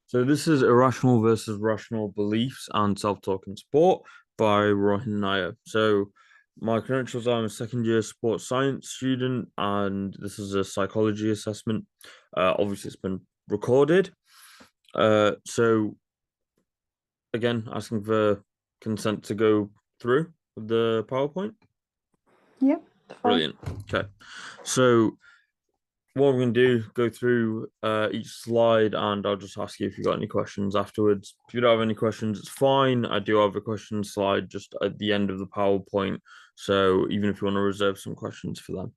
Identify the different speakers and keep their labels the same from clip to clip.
Speaker 1: So this is Irrational versus Rational Beliefs and Self-Talk in Sport by Rohin Nair. So my credentials are I'm a second year sports science student, and this is a psychology assessment. Obviously, it's been recorded. So again, asking for consent to go through with the PowerPoint.
Speaker 2: Yep, fine.
Speaker 1: Brilliant. Okay. So what we're going to do, go through each slide, and I'll just ask you if you got any questions afterwards. If you don't have any questions, it's fine. I do have a question slide just at the end of the PowerPoint, so even if you want to reserve some questions for them.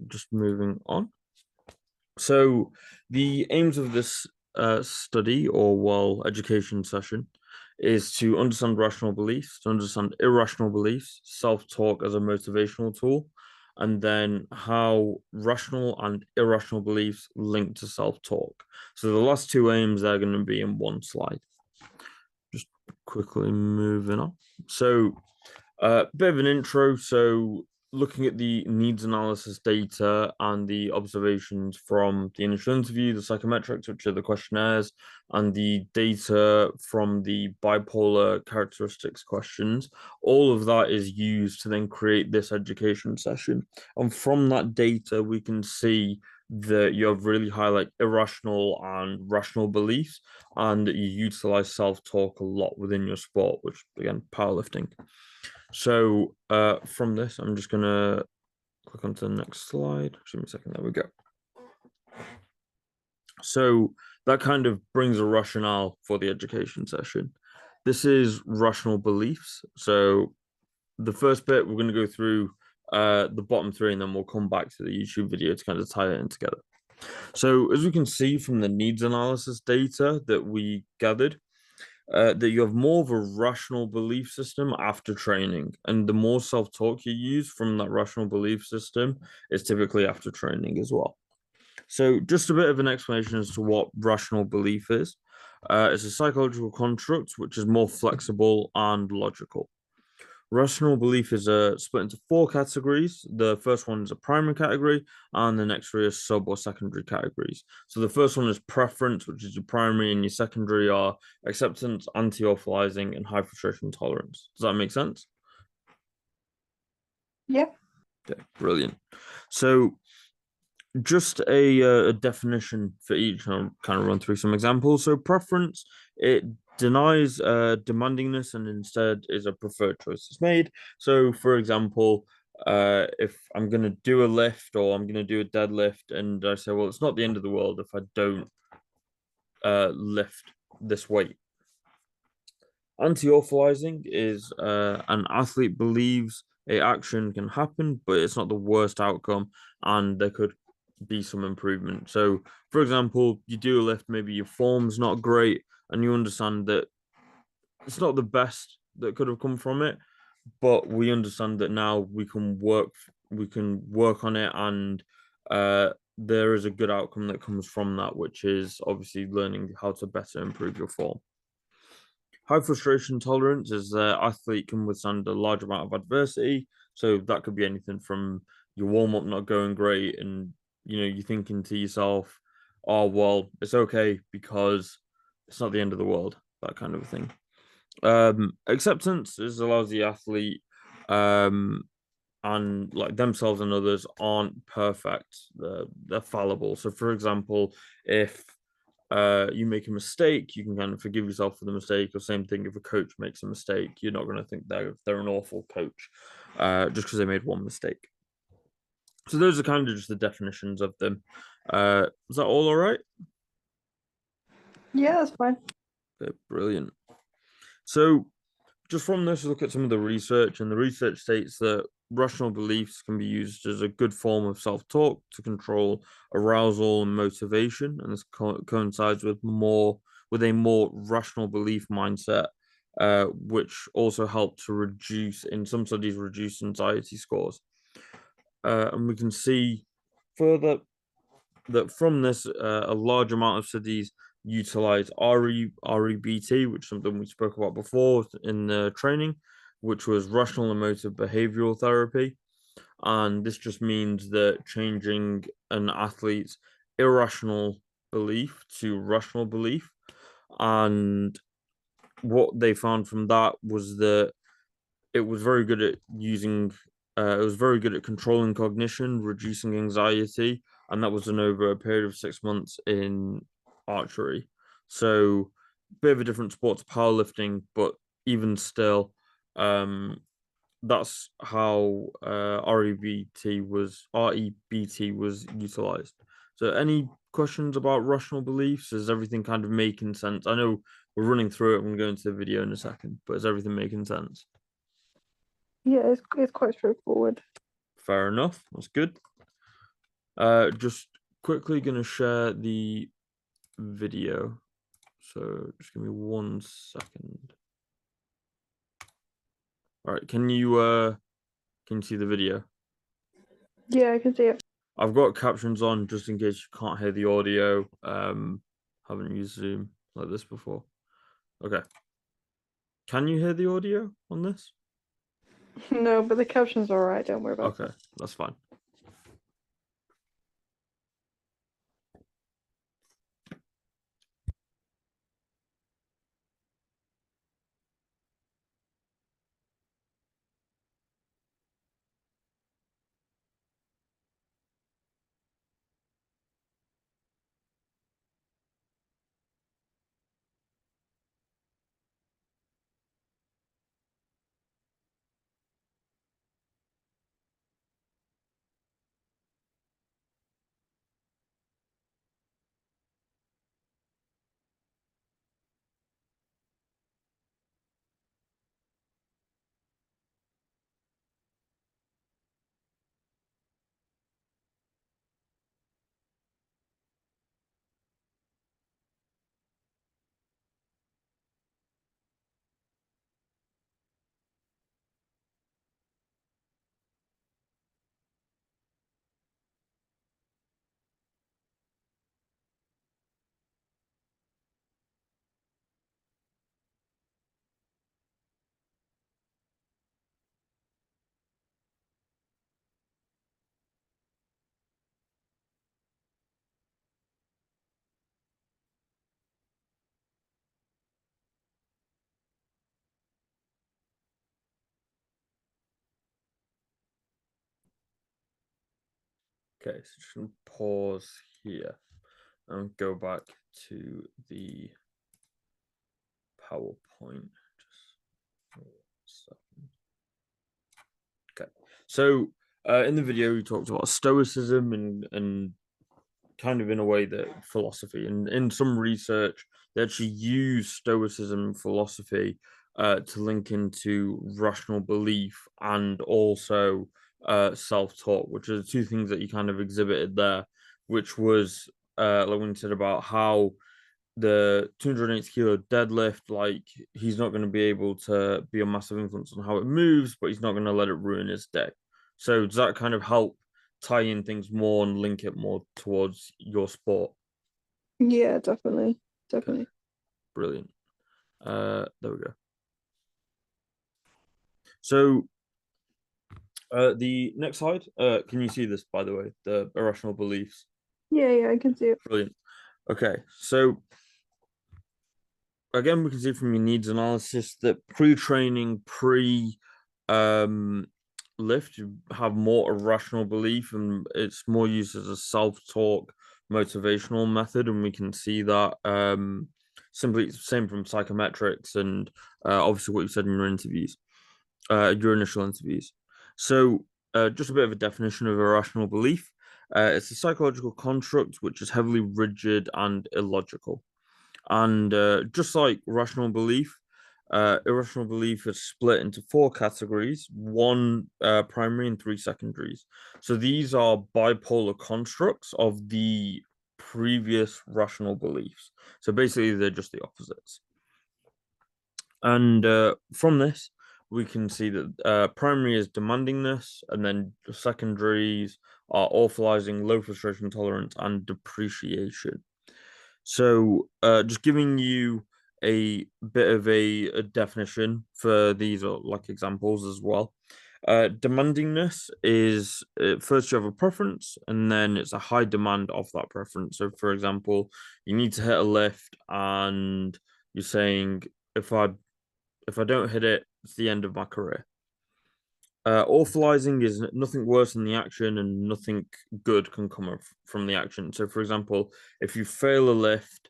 Speaker 1: Just moving on. So the aims of this study or education session is to understand rational beliefs, to understand irrational beliefs, self-talk as a motivational tool, and then how rational and irrational beliefs link to self-talk. So the last two aims are going to be in one slide. Just quickly moving on. So bit of an intro. So, looking at the needs analysis data and the observations from the initial interview, the psychometrics, which are the questionnaires, and the data from the bipolar characteristics questions, all of that is used to then create this education session. And from that data, we can see that you have really high like irrational and rational beliefs, and that you utilize self-talk a lot within your sport, which again, powerlifting. So from this, I'm just gonna click onto the next slide. Just give me a second. There we go. So that kind of brings a rationale for the education session. This is rational beliefs. So the first bit, we're going to go through the bottom three, and then we'll come back to the YouTube video to kind of tie it in together. So as we can see from the needs analysis data that we gathered, that you have more of a rational belief system after training, and the more self-talk you use from that rational belief system is typically after training as well. So just a bit of an explanation as to what rational belief is. It's a psychological construct which is more flexible and logical. Rational belief is split into four categories. The first one is a primary category, and the next three are sub or secondary categories. So the first one is preference, which is your primary, and your secondary are acceptance, anti-authorizing, and high frustration tolerance. Does that make sense?
Speaker 2: Yep.
Speaker 1: Okay, brilliant. So just a definition for each, and I'll kind of run through some examples. So preference, it denies demandingness and instead is a preferred choice is made. So for example, if I'm going to do a lift or I'm going to do a deadlift, and I say, well, it's not the end of the world if I don't lift this weight. Anti-authorizing is an athlete believes a action can happen, but it's not the worst outcome, and there could be some improvement. So, for example, you do a lift, maybe your form's not great, and you understand that it's not the best that could have come from it, but we understand that now we can work on it, and there is a good outcome that comes from that, which is obviously learning how to better improve your form. High frustration tolerance is the athlete can withstand a large amount of adversity. So that could be anything from your warm up not going great, and you're thinking to yourself, "Oh well, it's okay because it's not the end of the world." That kind of a thing. Acceptance is allows the athlete, and like themselves and others aren't perfect. They're fallible. So, for example, if you make a mistake, you can kind of forgive yourself for the mistake. Or same thing, if a coach makes a mistake, you're not going to think they're an awful coach just because they made one mistake. So those are kind of just the definitions of them. Is that all right?
Speaker 2: Yeah, that's fine.
Speaker 1: Okay, brilliant. So just from this, look at some of the research, and the research states that rational beliefs can be used as a good form of self-talk to control arousal and motivation, and this coincides with a more rational belief mindset, which also help to reduce, in some studies, reduce anxiety scores. And we can see further that from this, a large amount of studies utilize REBT, which is something we spoke about before in the training, which was rational emotive behavioral therapy. And this just means that changing an athlete's irrational belief to rational belief, and what they found from that was that it was very good at it was very good at controlling cognition, reducing anxiety, and that was done over a period of 6 months in archery. So, bit of a different sport to powerlifting, but even still, that's how REBT was utilized. So, any questions about rational beliefs? Is everything kind of making sense? I know we're running through it. I'm going to go into the video in a second, but is everything making sense?
Speaker 2: Yeah, it's quite straightforward.
Speaker 1: Fair enough. That's good. Just quickly going to share the video. So just give me 1 second. All right, can you see the video?
Speaker 2: Yeah, I can see it.
Speaker 1: I've got captions on just in case you can't hear the audio. Haven't used Zoom like this before. Okay. Can you hear the audio on this?
Speaker 2: No, but the caption's all right. Don't worry about
Speaker 1: Okay,
Speaker 2: it.
Speaker 1: that's fine. Okay, so just gonna pause here and go back to the PowerPoint. Just 1 second. Okay, so in the video we talked about stoicism and kind of in a way that philosophy, and in some research they actually use stoicism philosophy to link into rational belief and also self-talk, which are the two things that you kind of exhibited there, which was like when you said about how the 280 kilo deadlift, like he's not going to be able to be a massive influence on how it moves, but he's not going to let it ruin his day. So does that kind of help tie in things more and link it more towards your sport?
Speaker 2: Yeah, definitely.
Speaker 1: Okay, brilliant. There we go. So the next slide, can you see this, by the way, the irrational beliefs?
Speaker 2: Yeah, I can see it.
Speaker 1: Brilliant. Okay, so again, we can see from your needs analysis that pre-training, lift, you have more irrational belief, and it's more used as a self-talk motivational method, and we can see that simply same from psychometrics and obviously what you said in your interviews, your initial interviews. So just a bit of a definition of irrational belief. It's a psychological construct which is heavily rigid and illogical. And just like rational belief, irrational belief is split into 4 categories: one primary and 3 secondaries. So these are bipolar constructs of the previous rational beliefs. So basically, they're just the opposites. And from this, we can see that primary is demandingness, and then the secondaries are awfulizing, low frustration tolerance, and depreciation. So, just giving you a bit of a definition for these, or like examples as well. Demandingness is first you have a preference, and then it's a high demand of that preference. So, for example, you need to hit a lift, and you're saying, if I don't hit it, it's the end of my career. Awfulizing is nothing worse than the action, and nothing good can come from the action. So, for example, if you fail a lift,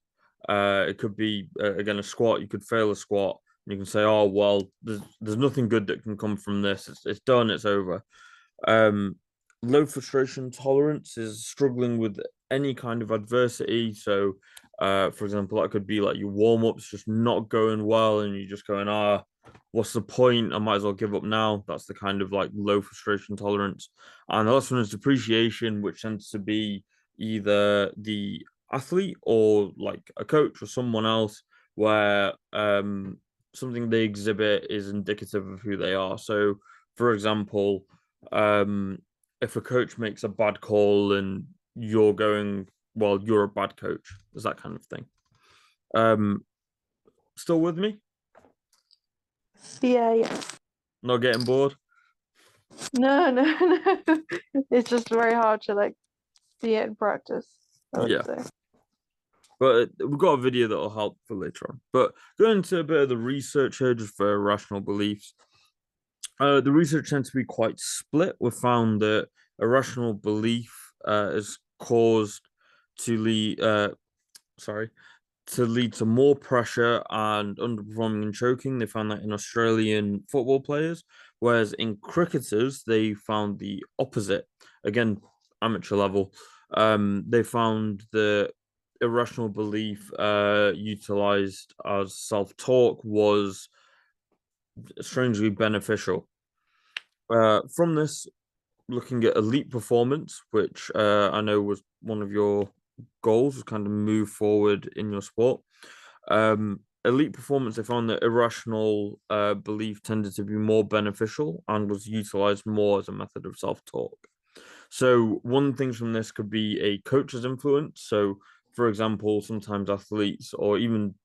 Speaker 1: it could be again a squat. You could fail a squat, and you can say, "Oh well, there's nothing good that can come from this. It's done. It's over." Um, Low frustration tolerance is struggling with any kind of adversity. So, for example, that could be like your warm ups just not going well, and you're just going, what's the point? I might as well give up now. That's the kind of like low frustration tolerance. And the last one is depreciation, which tends to be either the athlete or like a coach or someone else, where something they exhibit is indicative of who they are. So, for example, um, if a coach makes a bad call and you're going, well, you're a bad coach, is that kind of thing. Still with me?
Speaker 2: Yeah.
Speaker 1: Not getting bored?
Speaker 2: No. It's just very hard to like see it in practice, I would
Speaker 1: Yeah.
Speaker 2: say.
Speaker 1: But we've got a video that'll help for later on. But going into a bit of the research here, just for irrational beliefs. The research tends to be quite split. We found that irrational belief is caused to lead, to lead to more pressure and underperforming and choking. They found that in Australian football players, whereas in cricketers, they found the opposite. Again, amateur level. They found the irrational belief utilized as self-talk was strangely beneficial. From this, looking at elite performance, which I know was one of your goals, was kind of move forward in your sport. Elite performance, I found that irrational belief tended to be more beneficial and was utilized more as a method of self-talk. So one thing from this could be a coach's influence. So, for example, sometimes athletes or even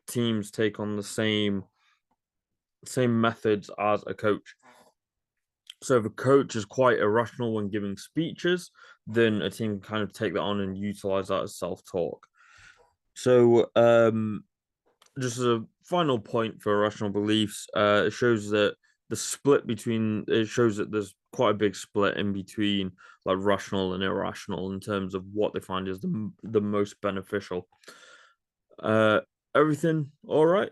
Speaker 1: teams take on the same methods as a coach. So if a coach is quite irrational when giving speeches, then a team can kind of take that on and utilize that as self-talk. So just as a final point for irrational beliefs, it shows that it shows that there's quite a big split in between like rational and irrational in terms of what they find is the most beneficial. Uh, Everything all right?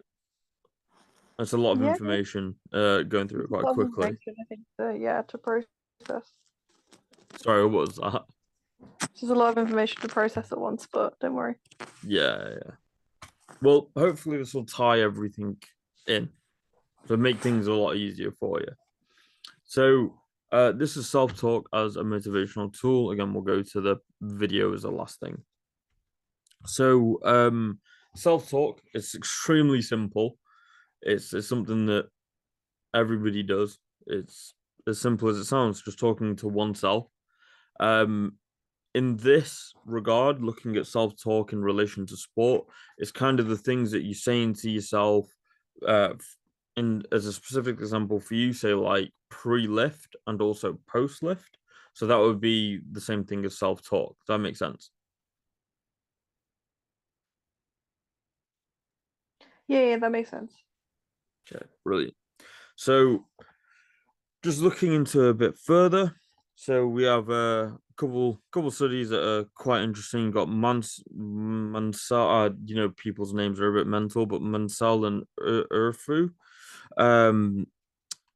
Speaker 1: That's a lot of
Speaker 2: Yeah,
Speaker 1: information. Going through it
Speaker 2: a
Speaker 1: quite
Speaker 2: lot of
Speaker 1: quickly.
Speaker 2: information, I think, to process.
Speaker 1: Sorry, what was that?
Speaker 2: It's just a lot of information to process at once, but don't worry.
Speaker 1: Yeah. Well, hopefully this will tie everything in to make things a lot easier for you. So, this is self-talk as a motivational tool. Again, we'll go to the video as the last thing. So, self-talk is extremely simple. It's something that everybody does. It's as simple as it sounds, just talking to oneself. Um, in this regard, looking at self-talk in relation to sport, it's kind of the things that you're saying to yourself. Uh, in as a specific example for you, say like pre-lift and also post-lift. So that would be the same thing as self-talk. Does that make sense?
Speaker 2: Yeah, that makes sense.
Speaker 1: Okay, brilliant. So just looking into a bit further, so we have a couple studies that are quite interesting. You've got Mansell, people's names are a bit mental, but Mansell and Urfu. Um,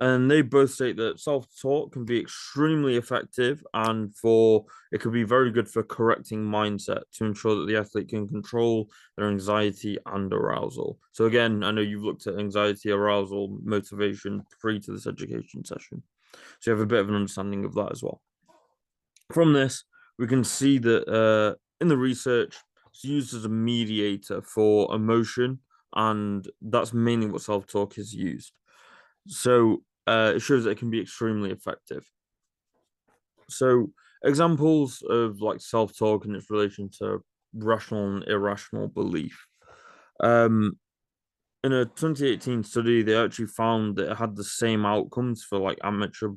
Speaker 1: and they both state that self-talk can be extremely effective and for it could be very good for correcting mindset to ensure that the athlete can control their anxiety and arousal. So again, I know you've looked at anxiety, arousal, motivation pre to this education session, so you have a bit of an understanding of that as well. From this, we can see that in the research, it's used as a mediator for emotion, and that's mainly what self-talk is used. So it shows that it can be extremely effective. So examples of like self-talk and its relation to rational and irrational belief. Um, in a 2018 study, they actually found that it had the same outcomes for like amateur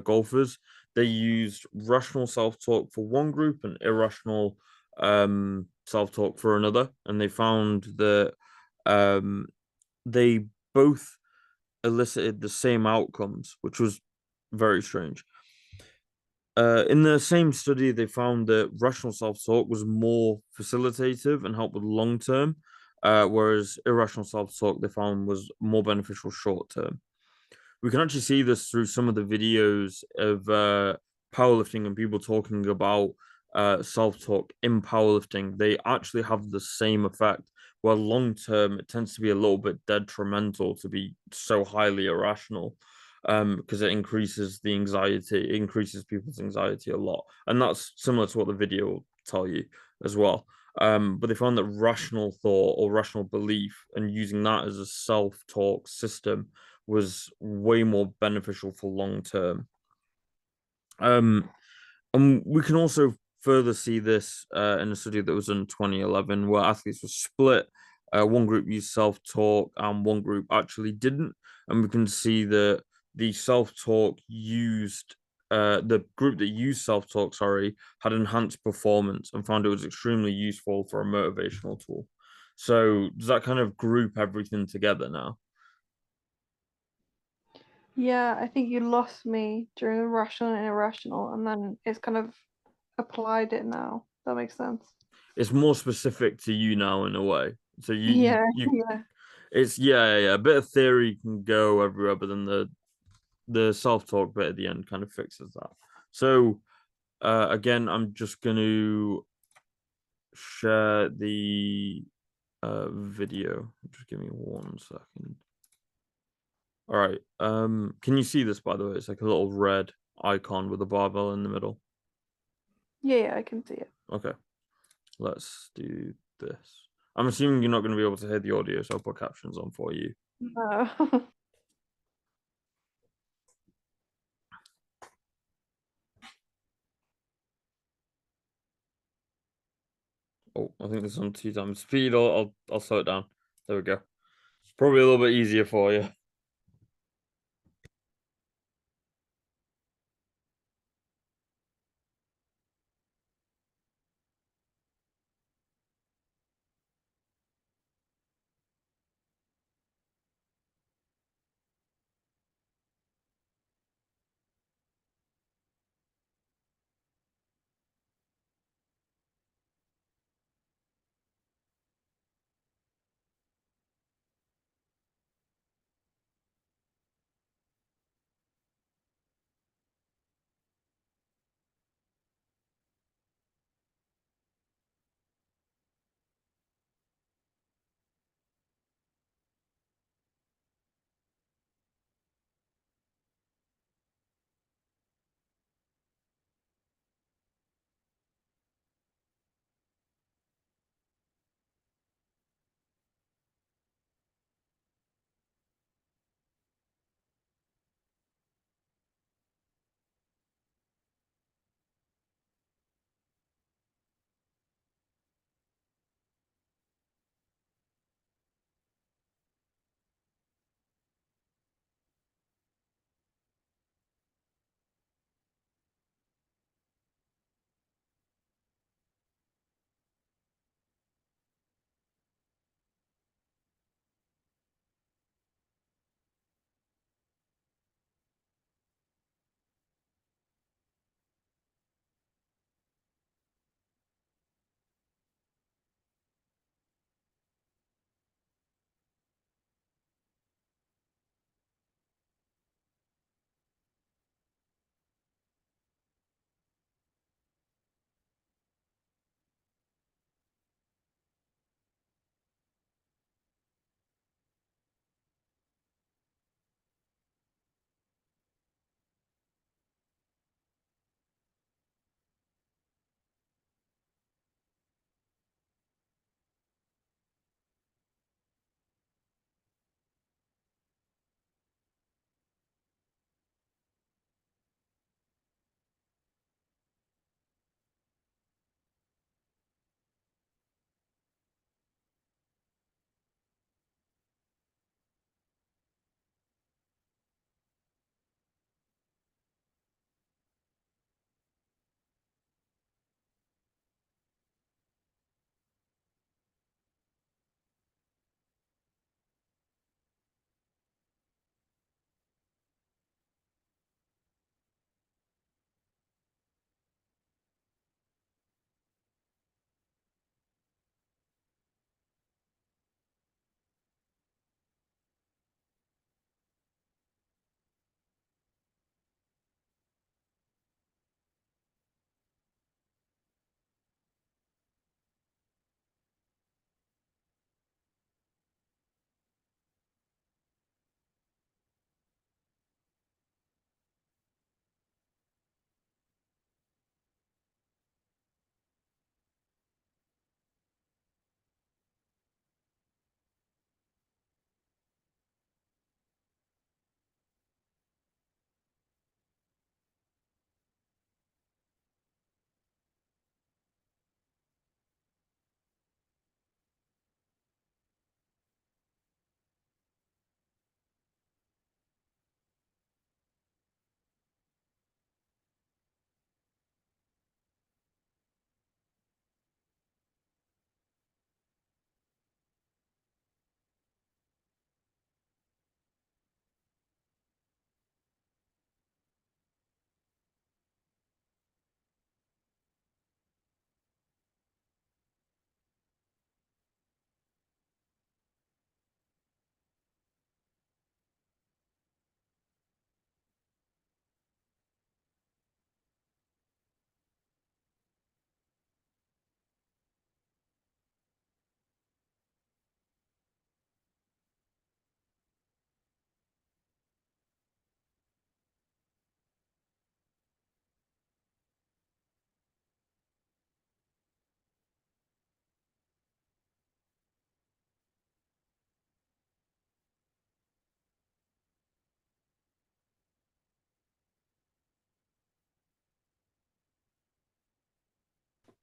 Speaker 1: golfers. They used rational self-talk for one group and irrational self-talk for another, and they found that um, they both elicited the same outcomes, which was very strange. In the same study, they found that rational self-talk was more facilitative and helped with long term, whereas irrational self-talk they found was more beneficial short term. We can actually see this through some of the videos of powerlifting and people talking about self-talk in powerlifting. They actually have the same effect, where long term it tends to be a little bit detrimental to be so highly irrational because it increases the anxiety, it increases people's anxiety a lot. And that's similar to what the video will tell you as well. But they found that rational thought or rational belief and using that as a self-talk system was way more beneficial for long term. Um, and we can also further see this in a study that was in 2011 where athletes were split. One group used self-talk and one group actually didn't. And we can see that the self-talk used the group that used self-talk, sorry, had enhanced performance and found it was extremely useful for a motivational tool. So does that kind of group everything together now?
Speaker 2: Yeah, I think you lost me during the rational and irrational, and then it's kind of applied it now. That makes sense.
Speaker 1: It's more specific to you now in a way. So
Speaker 2: Yeah,
Speaker 1: you
Speaker 2: yeah.
Speaker 1: it's yeah, a bit of theory can go everywhere, but then the self-talk bit at the end kind of fixes that. So again, I'm just gonna share the video. Just give me 1 second. All right. Can you see this by the way? It's like a little red icon with a barbell in the middle.
Speaker 2: Yeah, yeah, I can see it.
Speaker 1: Okay, let's do this. I'm assuming you're not going to be able to hear the audio, so I'll put captions on for you.
Speaker 2: No.
Speaker 1: Oh, I think this is on 2 times speed. I'll slow it down. There we go. It's probably a little bit easier for you.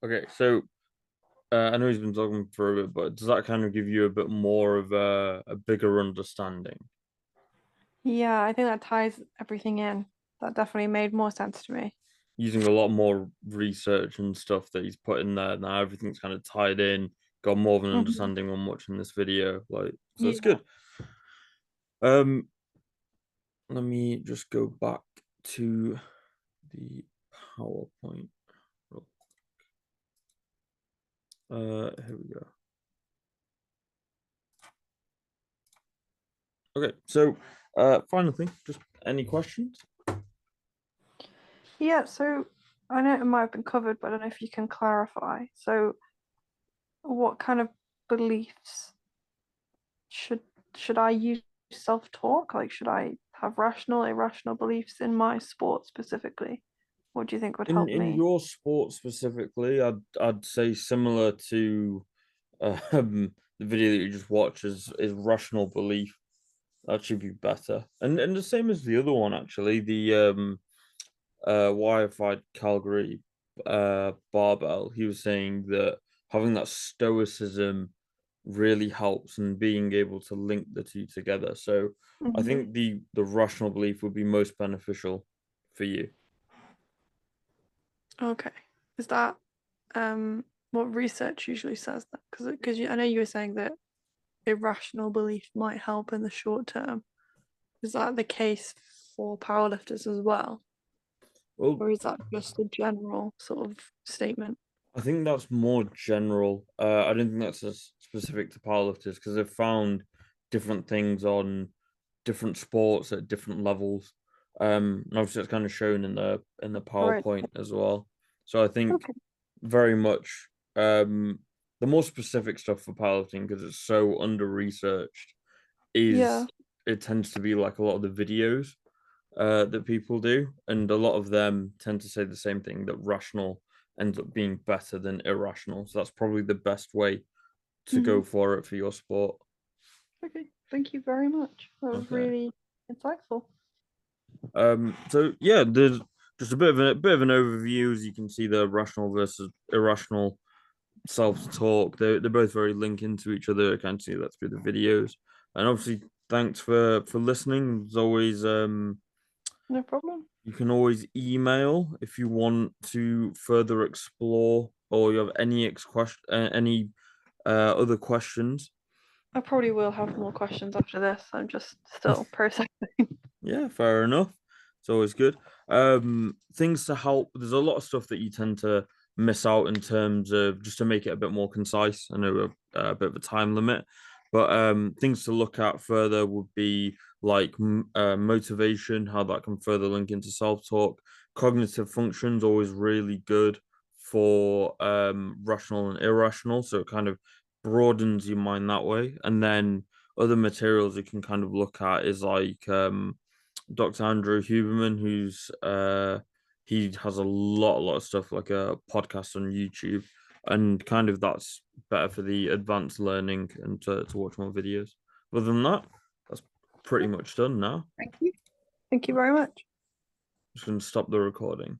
Speaker 1: Okay, so I know he's been talking for a bit, but does that kind of give you a bit more of a bigger understanding?
Speaker 2: Yeah, I think that ties everything in. That definitely made more sense to me.
Speaker 1: Using a lot more research and stuff that he's put in there now, everything's kind of tied in, got more of an
Speaker 2: Mhm.
Speaker 1: understanding on watching this video. Like, so it's
Speaker 2: Yeah.
Speaker 1: good. Let me just go back to the PowerPoint. Here we go. Okay, so final thing, just any questions?
Speaker 2: Yeah, so I know it might have been covered, but I don't know if you can clarify. So what kind of beliefs should should I use self-talk? Like should I have rational, irrational beliefs in my sport specifically? What do you think would help
Speaker 1: In
Speaker 2: me?
Speaker 1: your sport specifically, I'd say similar to the video that you just watched is rational belief. That should be better. And the same as the other one actually, the why I fight Calgary barbell. He was saying that having that stoicism really helps and being able to link the two together. So I
Speaker 2: Mhm.
Speaker 1: think the rational belief would be most beneficial for you.
Speaker 2: Okay. Is that what research usually says that? Because I know you were saying that irrational belief might help in the short term. Is that the case for powerlifters as well?
Speaker 1: Well,
Speaker 2: Or is that just a general sort of statement?
Speaker 1: I think that's more general. I don't think that's as specific to powerlifters because they've found different things on different sports at different levels. And obviously it's kind of shown in the
Speaker 2: Right.
Speaker 1: PowerPoint as well. So I think
Speaker 2: Okay.
Speaker 1: very much the more specific stuff for powerlifting because it's so under researched
Speaker 2: Yeah.
Speaker 1: is it tends to be like a lot of the videos that people do, and a lot of them tend to say the same thing that rational ends up being better than irrational. So that's probably the best way to
Speaker 2: Hmm.
Speaker 1: go for it for your sport.
Speaker 2: Okay. Thank you very much. That was
Speaker 1: Okay.
Speaker 2: really insightful.
Speaker 1: So yeah, there's just a bit of an overview. As you can see, the rational versus irrational self-talk. They're both very linked into each other. I can see that through the videos. And obviously, thanks for listening. As always,
Speaker 2: No problem.
Speaker 1: you can always email if you want to further explore or you have any other questions.
Speaker 2: I probably will have more questions after this. I'm just still processing.
Speaker 1: Yeah, fair enough. It's always good. Things to help. There's a lot of stuff that you tend to miss out in terms of just to make it a bit more concise. I know a bit of a time limit, but things to look at further would be like motivation, how that can further link into self-talk. Cognitive functions always really good for rational and irrational, so it kind of broadens your mind that way. And then other materials you can kind of look at is like Dr. Andrew Huberman, who's he has a lot of stuff like a podcast on YouTube, and kind of that's better for the advanced learning and to watch more videos. Other than that, that's pretty much done now.
Speaker 2: Thank you. Thank you very much.
Speaker 1: Just gonna stop the recording.